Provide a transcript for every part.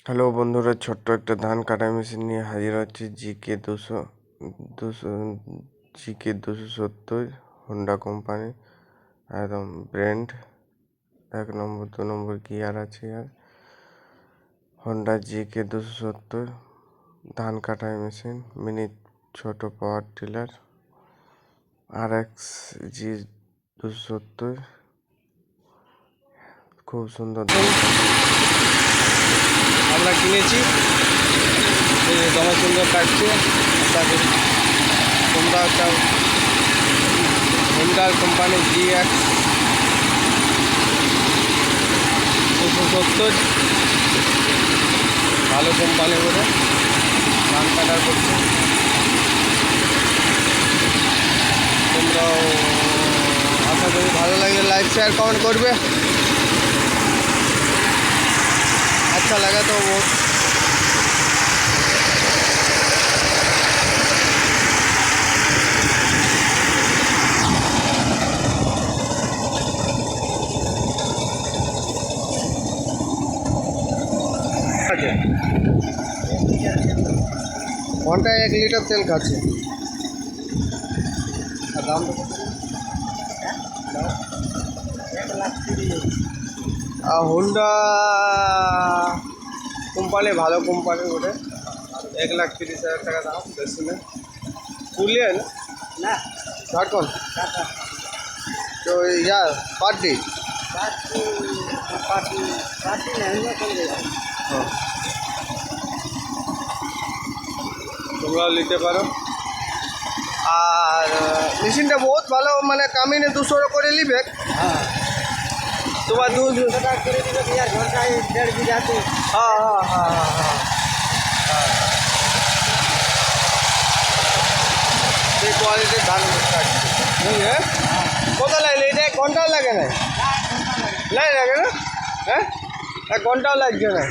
Hello বন্ধুরা, ছোট্ট একটা ধান কাটা মেশিন নিয়ে হাজির হচ্ছে দুশো GK 270 হোন্ডা কোম্পানি। একদম ব্র্যান্ড, 1 নম্বর 2 নম্বর গিয়ার আছে। আর হোন্ডা GK 270 ধান কাটাই মেশিন, মিনি ছোট পাওয়ার টিলার। RX-G 270 খুব সুন্দর আমরা কিনেছি, দমে সুন্দর কাটছে। আশা করি তোমরা একটা হোন্ডা কোম্পানি GX 270 ভালো কোম্পানি বলে ধান কাটার করছে। তোমরাও আশা করি ভালো লাগে, লাইক শেয়ার কমেন্ট করবে। अच्छा लगा तो वो घंटा 1 লিটার তেল খাচ্ছে। দাম তো 1,30,000। হোন্ডা কোম্পানি ভালো কোম্পানি বটে। 1,30,000 টাকা দাম, বেশি না। পুরুলিয়া না, ঝাড়খণ্ড। তো ইয়ার পার্টি তোমরাও নিতে পারো। আর মেশিনটা বহুত ভালো, মানে কামিনে 200 করে নিবে। হ্যাঁ, তোমার 200 টাকা করে দিবে ঘন্টায় 1.5 বিঘাতে। হ্যাঁ হ্যাঁ হ্যাঁ হ্যাঁ হ্যাঁ হ্যাঁ, সেই কোয়ালিটির ধান কাটছে। বুঝলে কত লাগলে? এটা 1 ঘন্টাও লাগে না, লাগে না? হ্যাঁ, 1 ঘন্টাও লাগছে না।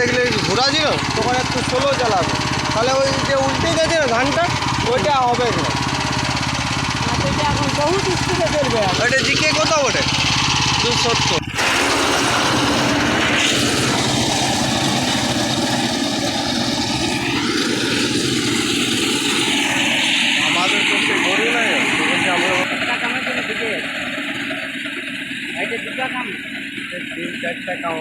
দেখলে ঘোরা ছিল তখন একটু স্লো চালাবে, তাহলে ওই যে উল্টে গেছে না ধানটা, ওইটা হবে না। এখন বহুত স্পিডে চলবে। ওইটা জিকে কত ওঠে? 270। আমাদের তো সে গরু নাই, আমরা কামের জন্য ঢুকে এটা দুটা কাম, 3-4টা কাম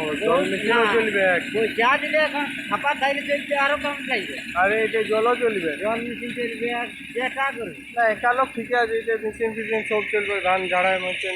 মেশিনও চলবে। ওই যা দিলে এখন ছাপা খাইলে চলবে, আরও কম লাগবে। আরে এটা জলও চলবে, জল মেশিন চলবে। আর যেটা করবে না, একা লোক ঠিক আছে, এটা মেশিন সব চলবে। ধান ঝাড়ায় মেশিন